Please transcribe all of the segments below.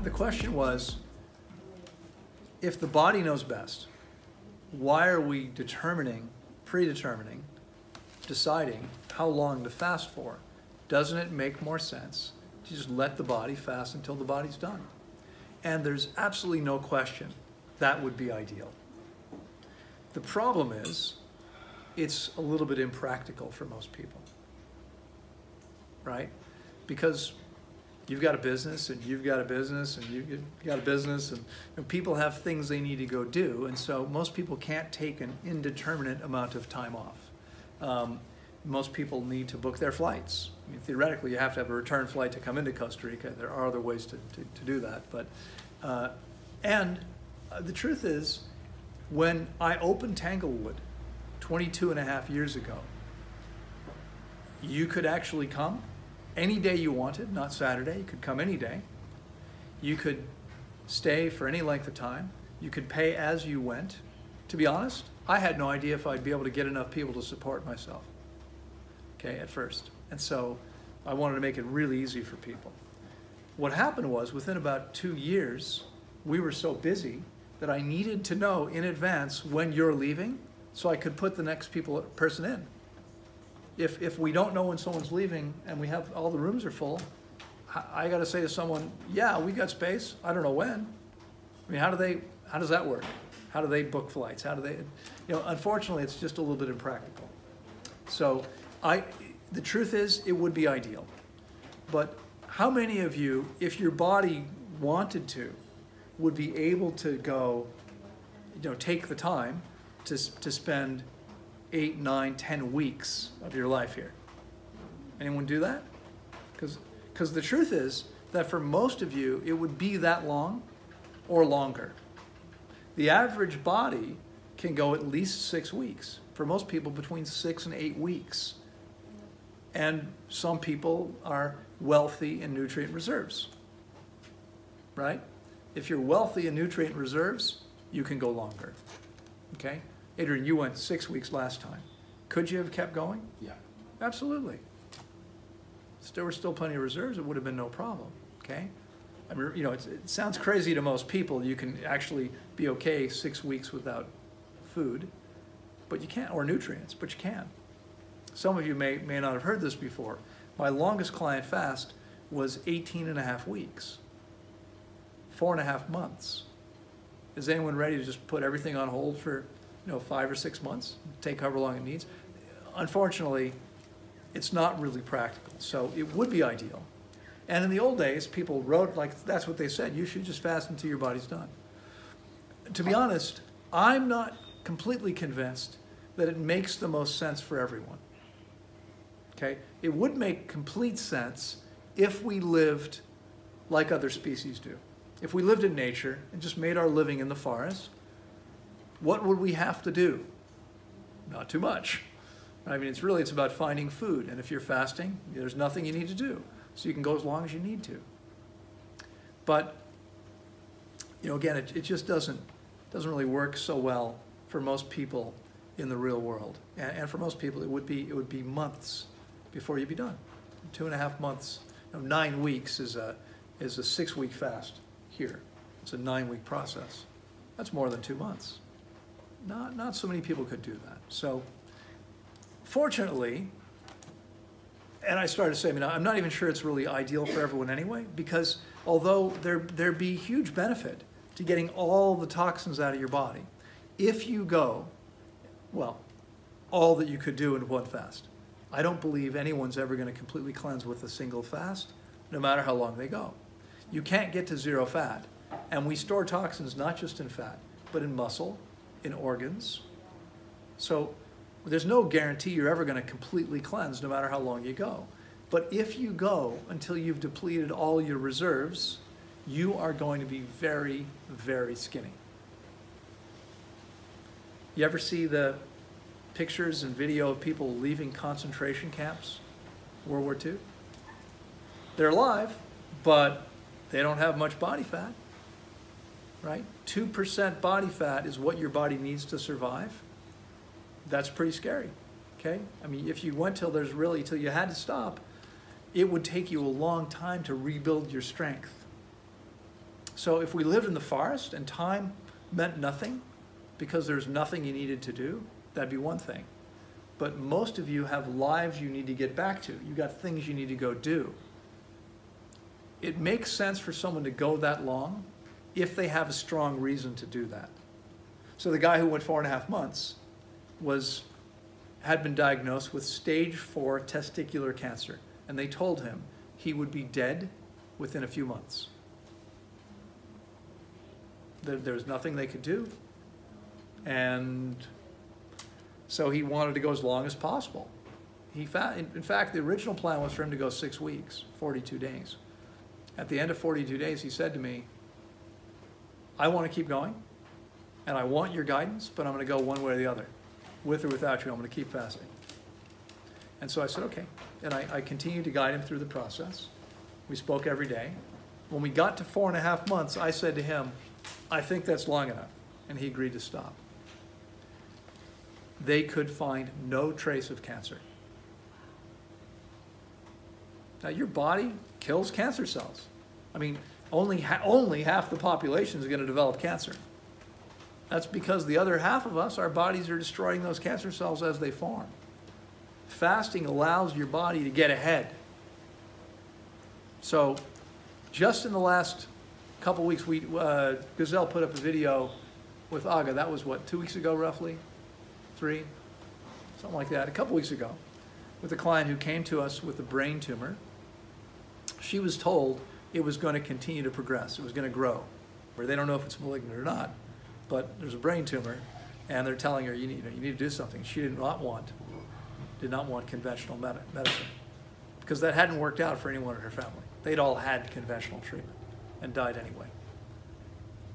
question was, if the body knows best, why are we predetermining, deciding how long to fast for? Doesn't it make more sense to just let the body fast until the body's done? And there's absolutely no question that would be ideal. The problem is, it's a little bit impractical for most people, right? Because you've got a business, and you've got a business, and you've got a business, and people have things they need to go do, and so most people can't take an indeterminate amount of time off. Most people need to book their flights. I mean, theoretically, you have to have a return flight to come into Costa Rica. There are other ways to do that, but the truth is, when I opened Tanglewood 22.5 years ago, you could actually come any day you wanted, not Saturday. You could come any day. You could stay for any length of time. You could pay as you went. To be honest, I had no idea if I'd be able to get enough people to support myself, okay, at first. And so I wanted to make it really easy for people. What happened was, within about 2 years, we were so busy that I needed to know in advance when you're leaving so I could put the next person in. If we don't know when someone's leaving and we have all the rooms are full, I got to say to someone, yeah, we got space. I don't know when. I mean, how does that work? How do they book flights? How do they, unfortunately, it's just a little bit impractical. So the truth is, it would be ideal. But how many of you, if your body wanted to, would be able to go, take the time to spend 8, 9, 10 weeks of your life here? Anyone do that? Because the truth is that for most of you, it would be that long or longer. The average body can go at least 6 weeks. For most people, between 6 and 8 weeks. And some people are wealthy in nutrient reserves, right? If you're wealthy in nutrient reserves, you can go longer, okay? Adrian, you went 6 weeks last time. Could you have kept going? Yeah. Absolutely. There were still plenty of reserves. It would have been no problem, okay? I mean, it sounds crazy to most people. You can actually be okay 6 weeks without food, but you can't, or nutrients, but you can. Some of you may not have heard this before. My longest client fast was 18.5 weeks, 4.5 months. Is anyone ready to just put everything on hold for 5 or 6 months, take however long it needs? Unfortunately, it's not really practical. So it would be ideal. And in the old days, people wrote, that's what they said, you should just fast until your body's done. To be honest, I'm not completely convinced that it makes the most sense for everyone. Okay? It would make complete sense if we lived like other species do. If we lived in nature and just made our living in the forest, what would we have to do? Not too much. I mean, it's about finding food. And if you're fasting, there's nothing you need to do. So you can go as long as you need to. But, again, it just doesn't really work so well for most people in the real world. And for most people, it would be months before you'd be done. 2.5 months, 9 weeks is a 6-week fast here. It's a 9-week process. That's more than 2 months. Not so many people could do that. So fortunately, and I started to say, I'm not even sure it's really ideal for everyone anyway, because although there'd be huge benefit to getting all the toxins out of your body, if you go, all that you could do in one fast. I don't believe anyone's ever going to completely cleanse with a single fast, no matter how long they go. You can't get to zero fat. And we store toxins not just in fat, but in muscle, in organs. So there's no guarantee you're ever going to completely cleanse no matter how long you go. But if you go until you've depleted all your reserves, you are going to be very, very skinny. You ever see the pictures and video of people leaving concentration camps, World War II? They're alive, but they don't have much body fat, right? 2% body fat is what your body needs to survive. That's pretty scary, okay? I mean, if you went till you had to stop, it would take you a long time to rebuild your strength. So if we lived in the forest and time meant nothing because there's nothing you needed to do, that'd be one thing. But most of you have lives you need to get back to. You got things you need to go do. It makes sense for someone to go that long if they have a strong reason to do that. So the guy who went 4.5 months had been diagnosed with stage 4 testicular cancer, and they told him he would be dead within a few months. There was nothing they could do, and so he wanted to go as long as possible. In fact, the original plan was for him to go 6 weeks, 42 days. At the end of 42 days, he said to me, I want to keep going, and I want your guidance, but I'm going to go one way or the other. With or without you, I'm going to keep fasting. And so I said, okay. And I continued to guide him through the process. We spoke every day. When we got to 4.5 months, I said to him, I think that's long enough. And he agreed to stop. They could find no trace of cancer. Now, your body kills cancer cells. I mean, only half the population is going to develop cancer. That's because the other half of us, our bodies are destroying those cancer cells as they form. Fasting allows your body to get ahead. So just in the last couple weeks, Gazelle put up a video with Aga. That was what, 2 weeks ago roughly? 3? Something like that, a couple weeks ago, with a client who came to us with a brain tumor. She was told it was going to continue to progress. It was going to grow. Or they don't know if it's malignant or not, but there's a brain tumor, and they're telling her, you need to do something. She did not want conventional medicine, because that hadn't worked out for anyone in her family. They'd all had conventional treatment and died anyway.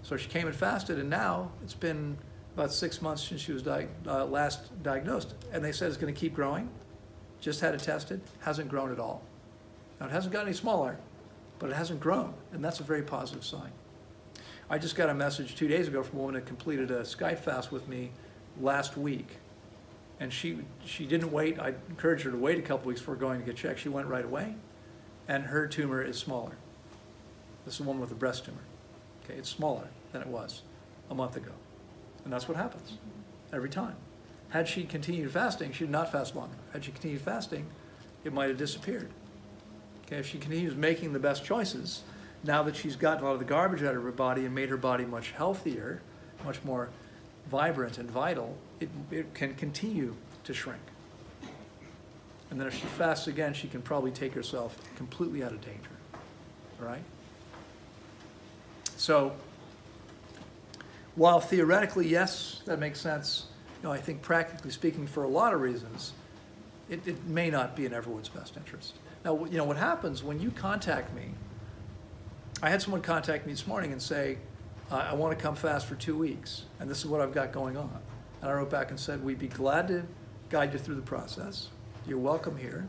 So she came and fasted, and now it's been about 6 months since she was last diagnosed, and they said it's going to keep growing. Just had it tested, hasn't grown at all. Now, it hasn't gotten any smaller, but it hasn't grown, and that's a very positive sign. I just got a message 2 days ago from a woman that completed a Skype fast with me last week, and she didn't wait. I encouraged her to wait a couple weeks before going to get checked. She went right away, and her tumor is smaller. This is a woman with a breast tumor. Okay, it's smaller than it was a month ago, and that's what happens every time. Had she continued fasting, she did not fast long enough. Had she continued fasting, it might have disappeared. Okay, if she continues making the best choices, now that she's gotten a lot of the garbage out of her body and made her body much healthier, much more vibrant and vital, it can continue to shrink. And then if she fasts again, she can probably take herself completely out of danger, all right? So, while theoretically, yes, that makes sense, I think practically speaking, for a lot of reasons, it may not be in everyone's best interest. Now, what happens when you contact me, I had someone contact me this morning and say, I want to come fast for 2 weeks, and this is what I've got going on. And I wrote back and said, we'd be glad to guide you through the process. You're welcome here.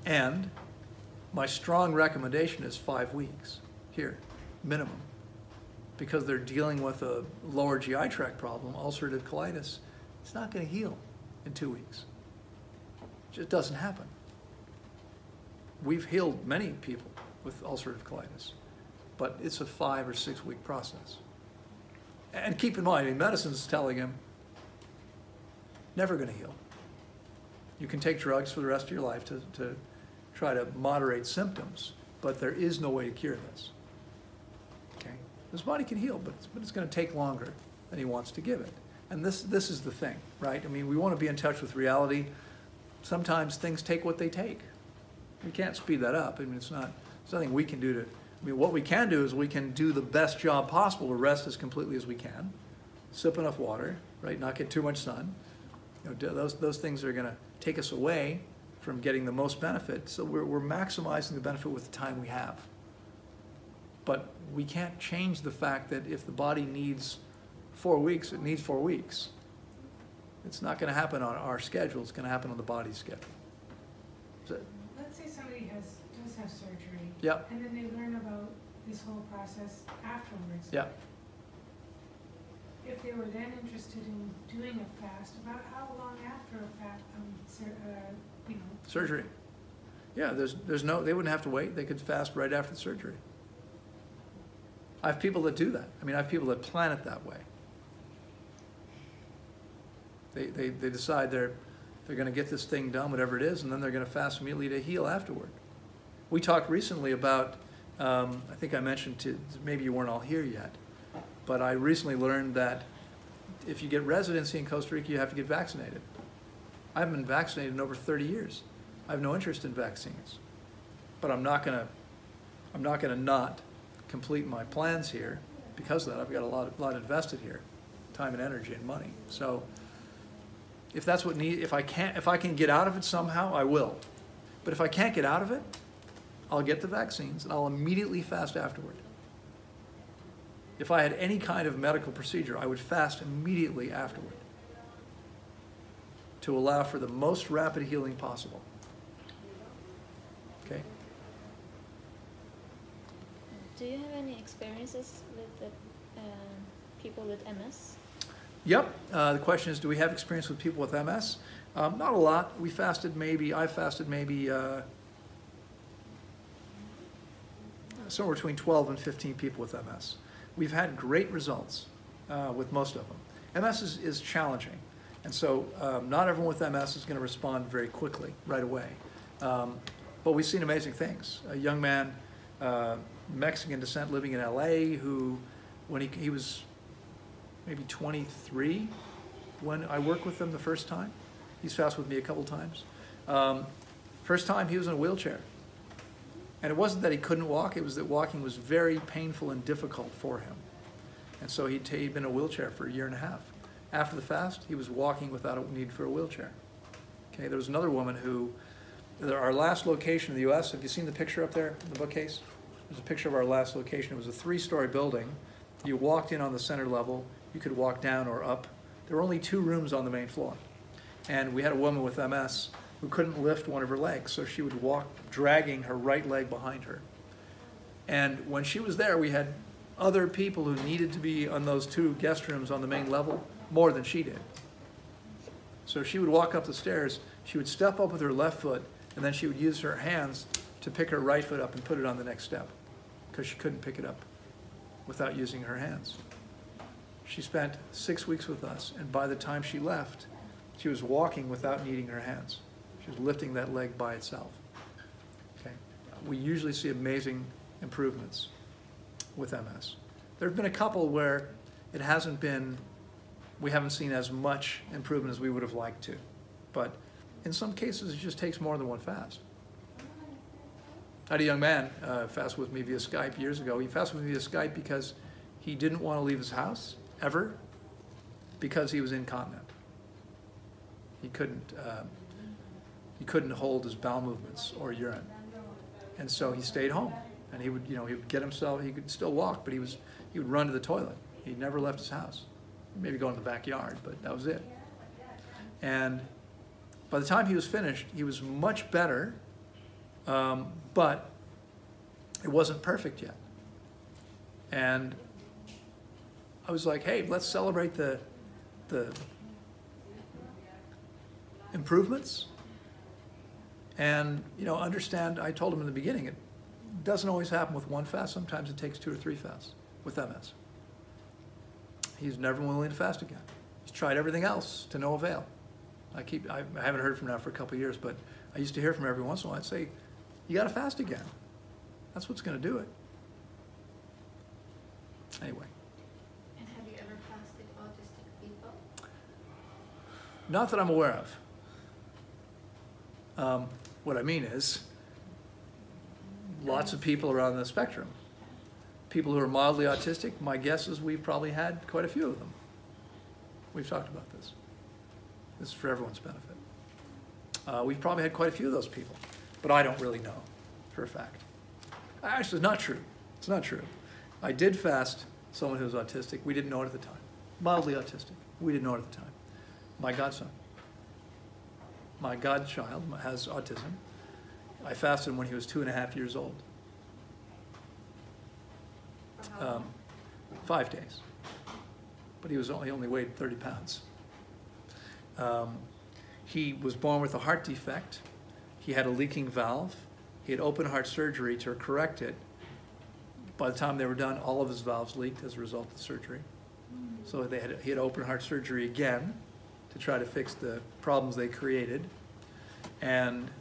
And my strong recommendation is 5 weeks here, minimum, because they're dealing with a lower GI tract problem, ulcerative colitis. It's not going to heal in 2 weeks. It just doesn't happen. We've healed many people with ulcerative colitis, but it's a 5 or 6 week process. And keep in mind, medicine's telling him, never going to heal. You can take drugs for the rest of your life to try to moderate symptoms, but there is no way to cure this. Okay? His body can heal, but it's going to take longer than he wants to give it. And this is the thing, right? I mean, we want to be in touch with reality. Sometimes things take what they take. We can't speed that up. I mean, there's nothing we can do to, what we can do is we can do the best job possible to rest as completely as we can, sip enough water, right? Not get too much sun. Those things are going to take us away from getting the most benefit. So we're maximizing the benefit with the time we have. But we can't change the fact that if the body needs 4 weeks, it needs 4 weeks. It's not going to happen on our schedule. It's going to happen on the body's schedule. So, let's say somebody does have surgery, yep. And then they learn about this whole process afterwards. Yeah. If they were then interested in doing a fast, about how long after a fast, surgery. Yeah, there's no, they wouldn't have to wait. They could fast right after the surgery. I have people that do that. I mean, I have people that plan it that way. They decide they're going to get this thing done, whatever it is, and then they're going to fast immediately to heal afterward. We talked recently about, I think I mentioned to, maybe you weren't all here yet, but I recently learned that if you get residency in Costa Rica, you have to get vaccinated. I haven't been vaccinated in over 30 years. I have no interest in vaccines, but I'm not gonna not complete my plans here because of that. I've got a lot invested here, time and energy and money. So if that's what if I can get out of it somehow, I will. But if I can't get out of it, I'll get the vaccines and I'll immediately fast afterward. If I had any kind of medical procedure, I would fast immediately afterward to allow for the most rapid healing possible. Okay? Do you have any experiences with the people with MS? Yep. The question is, do we have experience with people with MS? Not a lot. I fasted maybe somewhere between 12 and 15 people with MS. We've had great results with most of them. MS is challenging, and so not everyone with MS is going to respond very quickly, right away. But we've seen amazing things. A young man, Mexican descent, living in LA, who, when he was maybe 23, when I worked with him the first time, he's fasted with me a couple times. First time he was in a wheelchair. And it wasn't that he couldn't walk, it was that walking was very painful and difficult for him. And so he'd been in a wheelchair for a year and a half. After the fast, he was walking without a need for a wheelchair. Okay, there was another woman who, our last location in the US, have you seen the picture up there in the bookcase? There's a picture of our last location. It was a 3-story building. You walked in on the center level, you could walk down or up. There were only 2 rooms on the main floor. And we had a woman with MS who couldn't lift one of her legs, so she would walk dragging her right leg behind her. And when she was there, we had other people who needed to be on those 2 guest rooms on the main level more than she did. So she would walk up the stairs, she would step up with her left foot, and then she would use her hands to pick her right foot up and put it on the next step, because she couldn't pick it up without using her hands. She spent 6 weeks with us, and by the time she left, she was walking without needing her hands. She was lifting that leg by itself. Okay. We usually see amazing improvements with MS. There have been a couple where it hasn't been, we haven't seen as much improvement as we would have liked to. But in some cases, it just takes more than one fast. I had a young man fast with me via Skype years ago. He fasted with me via Skype because he didn't want to leave his house, ever, because he was incontinent. He couldn't hold his bowel movements or urine. And so he stayed home. And he would get himself, he could still walk, but he would run to the toilet. He never left his house. Maybe go in the backyard, but that was it. And by the time he was finished, he was much better, but it wasn't perfect yet. And I was like, hey, let's celebrate the improvements. And, understand, I told him in the beginning, it doesn't always happen with one fast. Sometimes it takes 2 or 3 fasts with MS. He's never willing to fast again. He's tried everything else to no avail. I haven't heard from him now for a couple of years, but I used to hear from him every once in a while. I'd say, you got to fast again. That's what's going to do it. Anyway. And have you ever fasted autistic people? Not that I'm aware of. What I mean is, lots of people are on the spectrum. People who are mildly autistic, my guess is we've probably had quite a few of them. We've talked about this. This is for everyone's benefit. We've probably had quite a few of those people, but I don't really know for a fact. Actually, it's not true. It's not true. I did fast someone who was autistic. We didn't know it at the time. Mildly autistic. We didn't know it at the time. My godson. My godchild has autism. I fasted him when he was 2.5 years old. 5 days. But he only weighed 30 pounds. He was born with a heart defect. He had a leaking valve. He had open heart surgery to correct it. By the time they were done, all of his valves leaked as a result of the surgery. So he had open heart surgery again to try to fix the problems they created. And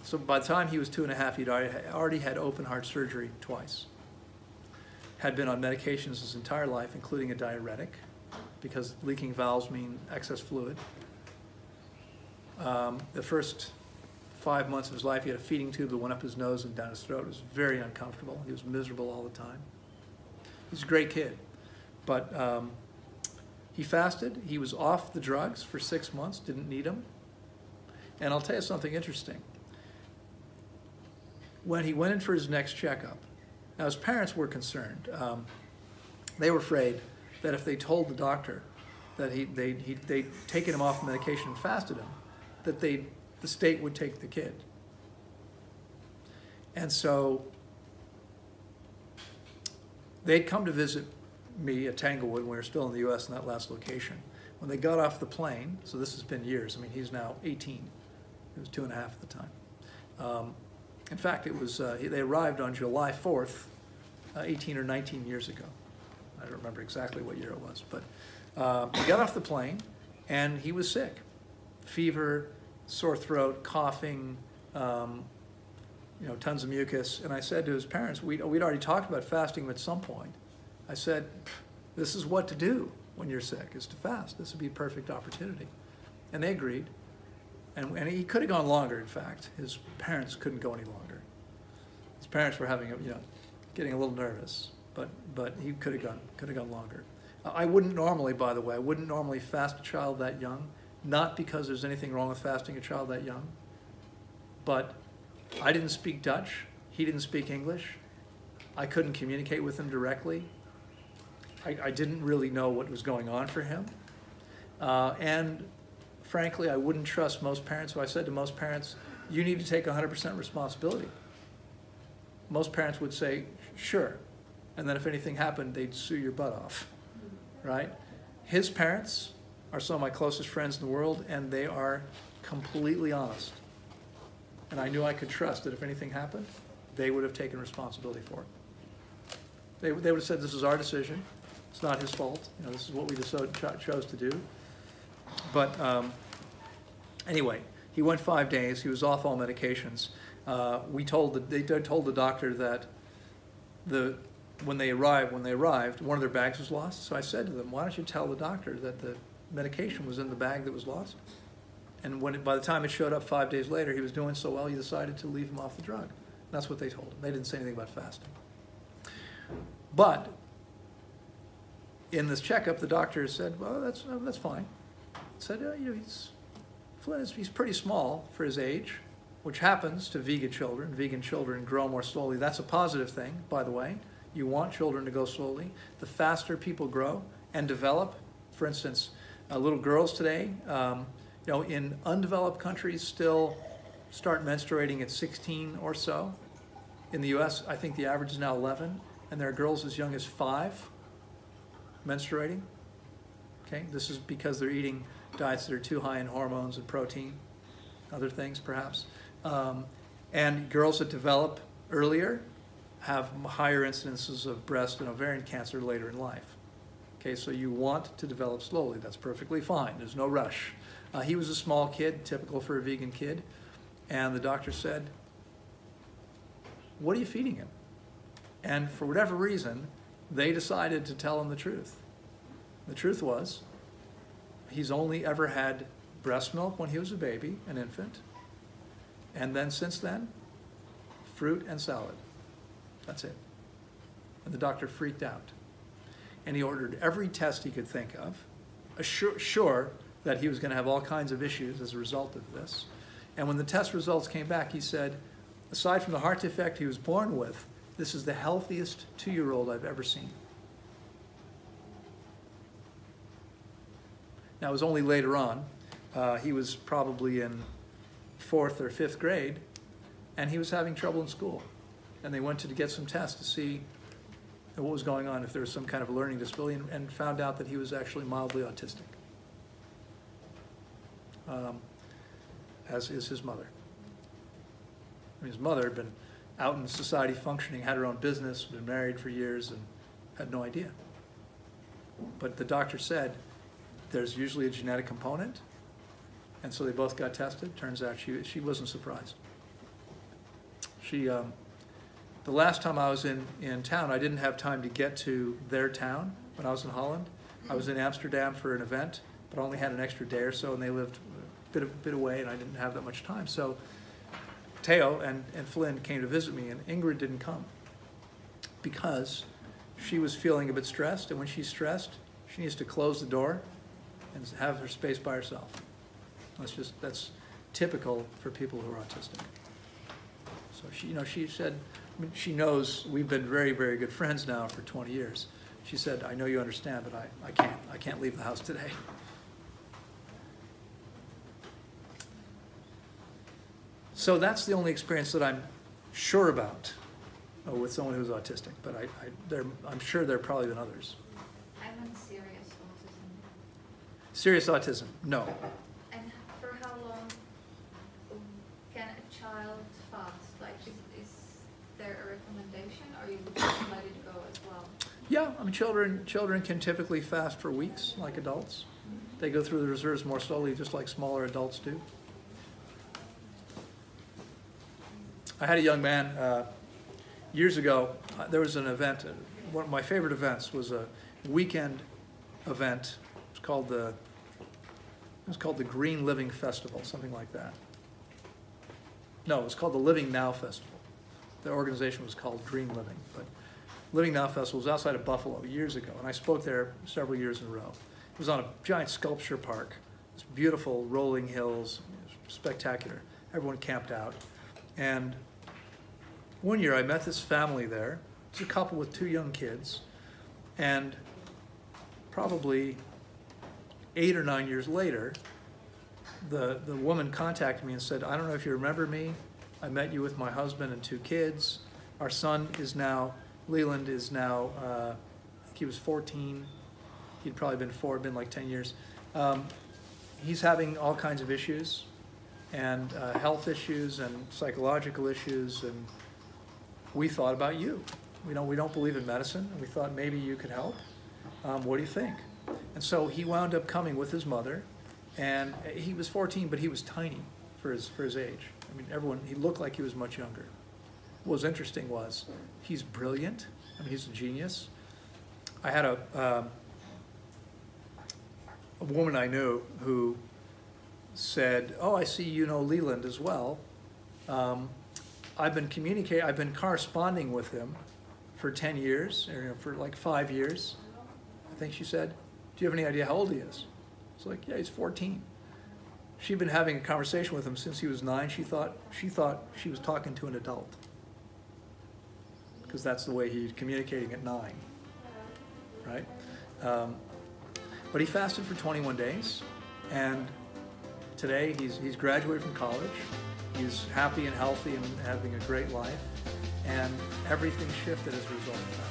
so by the time he was 2.5, he'd already had open heart surgery twice. Had been on medications his entire life, including a diuretic, because leaking valves mean excess fluid. The first 5 months of his life, he had a feeding tube that went up his nose and down his throat. It was very uncomfortable. He was miserable all the time. He's a great kid. But he fasted. He was off the drugs for 6 months, didn't need them. And I'll tell you something interesting. When he went in for his next checkup, now his parents were concerned. They were afraid that if they told the doctor that they'd taken him off medication and fasted him, that the state would take the kid. And so they'd come to visit me at Tanglewood when we were still in the U.S. in that last location. When they got off the plane, so this has been years, I mean, he's now 18. He was 2.5 at the time. In fact, it was, they arrived on July 4th, 18 or 19 years ago. I don't remember exactly what year it was, but he got off the plane and he was sick. Fever, sore throat, coughing, you know, tons of mucus. And I said to his parents, we'd already talked about fasting him at some point. I said, this is what to do when you're sick, is to fast. This would be a perfect opportunity. And they agreed. And he could have gone longer, in fact. His parents couldn't go any longer. His parents were having, you know, getting a little nervous, but he could have gone longer. I wouldn't normally, by the way, I wouldn't normally fast a child that young, not because there's anything wrong with fasting a child that young, but I didn't speak Dutch, he didn't speak English, I couldn't communicate with him directly, I didn't really know what was going on for him, and frankly, I wouldn't trust most parents. So I said to most parents, you need to take 100% responsibility. Most parents would say, sure. And then if anything happened, they'd sue your butt off, right? His parents are some of my closest friends in the world, and they are completely honest. And I knew I could trust that if anything happened, they would have taken responsibility for it. They would have said, this is our decision. It's not his fault. You know, this is what we chose to do. But anyway, he went 5 days. He was off all medications. They told the doctor that when they arrived, one of their bags was lost. So I said to them, why don't you tell the doctor that the medication was in the bag that was lost? And by the time it showed up 5 days later, he was doing so well, you decided to leave him off the drug. That's what they told him. They didn't say anything about fasting. But in this checkup, the doctor said, well, that's fine. Said, you know, he's pretty small for his age, which happens to vegan children. Vegan children grow more slowly. That's a positive thing, by the way. You want children to go slowly. The faster people grow and develop, for instance, little girls today, you know, in undeveloped countries still start menstruating at 16 or so. In the US, I think the average is now 11, and there are girls as young as 5 menstruating. Okay, this is because they're eating diets that are too high in hormones and protein, other things perhaps. And girls that develop earlier have higher incidences of breast and ovarian cancer later in life. Okay, so you want to develop slowly. That's perfectly fine. There's no rush. He was a small kid, typical for a vegan kid, and the doctor said, what are you feeding him? And for whatever reason, they decided to tell him the truth. The truth was, he's only ever had breast milk when he was a baby, an infant, and then since then, fruit and salad. That's it. And the doctor freaked out. And he ordered every test he could think of, sure that he was going to have all kinds of issues as a result of this. And when the test results came back, he said, aside from the heart defect he was born with, this is the healthiest 2-year-old I've ever seen. Now, it was only later on. He was probably in 4th or 5th grade, and he was having trouble in school. And they went to get some tests to see what was going on, if there was some kind of learning disability, and found out that he was actually mildly autistic, as is his mother. I mean, his mother had been out in society functioning, had her own business, been married for years, and had no idea. But the doctor said there's usually a genetic component, and so they both got tested. Turns out she wasn't surprised. The last time I was in town, I didn't have time to get to their town when I was in Holland. I was in Amsterdam for an event, but I only had an extra day or so, and they lived a bit away, and I didn't have that much time. So Theo and Flynn came to visit me, and Ingrid didn't come because she was feeling a bit stressed, and when she's stressed, she needs to close the door and have her space by herself. That's typical for people who are autistic. So she said, I mean, she knows we've been very, very good friends now for 20 years. She said, I know you understand, but I can't leave the house today. So that's the only experience that I'm sure about with someone who's autistic, but I'm sure there have probably been others. I meant serious autism. Serious autism, no. And for how long can a child fast? Like, is there a recommendation, or you would just let it go as well? Yeah, I mean, children can typically fast for weeks, like adults. They go through the reserves more slowly, just like smaller adults do. I had a young man years ago. There was an event. One of my favorite events was a weekend event. It was called the Green Living Festival, something like that. No, it was called the Living Now Festival. The organization was called Green Living, but Living Now Festival was outside of Buffalo years ago, and I spoke there several years in a row. It was on a giant sculpture park. It's beautiful, rolling hills, spectacular. Everyone camped out. And one year I met this family there. It's a couple with 2 young kids. And probably 8 or 9 years later, the woman contacted me and said, I don't know if you remember me. I met you with my husband and 2 kids. Our son is now, Leland is now, I think he was 14. He'd probably been like 10 years. He's having all kinds of issues, and health issues and psychological issues, and we thought about you. We don't believe in medicine, and we thought maybe you could help. What do you think? And so he wound up coming with his mother, and he was 14, but he was tiny for his age. I mean, he looked like he was much younger. What was interesting was he's brilliant. I mean, he's a genius. I had a woman I knew who said, oh, I see you know Leland as well. I've been corresponding with him for 10 years, or for like 5 years, I think she said. Do you have any idea how old he is? It's like, yeah, he's 14. She'd been having a conversation with him since he was 9. She thought she was talking to an adult, because that's the way he's communicating at 9, right? But he fasted for 21 days, and today he's graduated from college. He's happy and healthy and having a great life, and everything shifted as a result of that.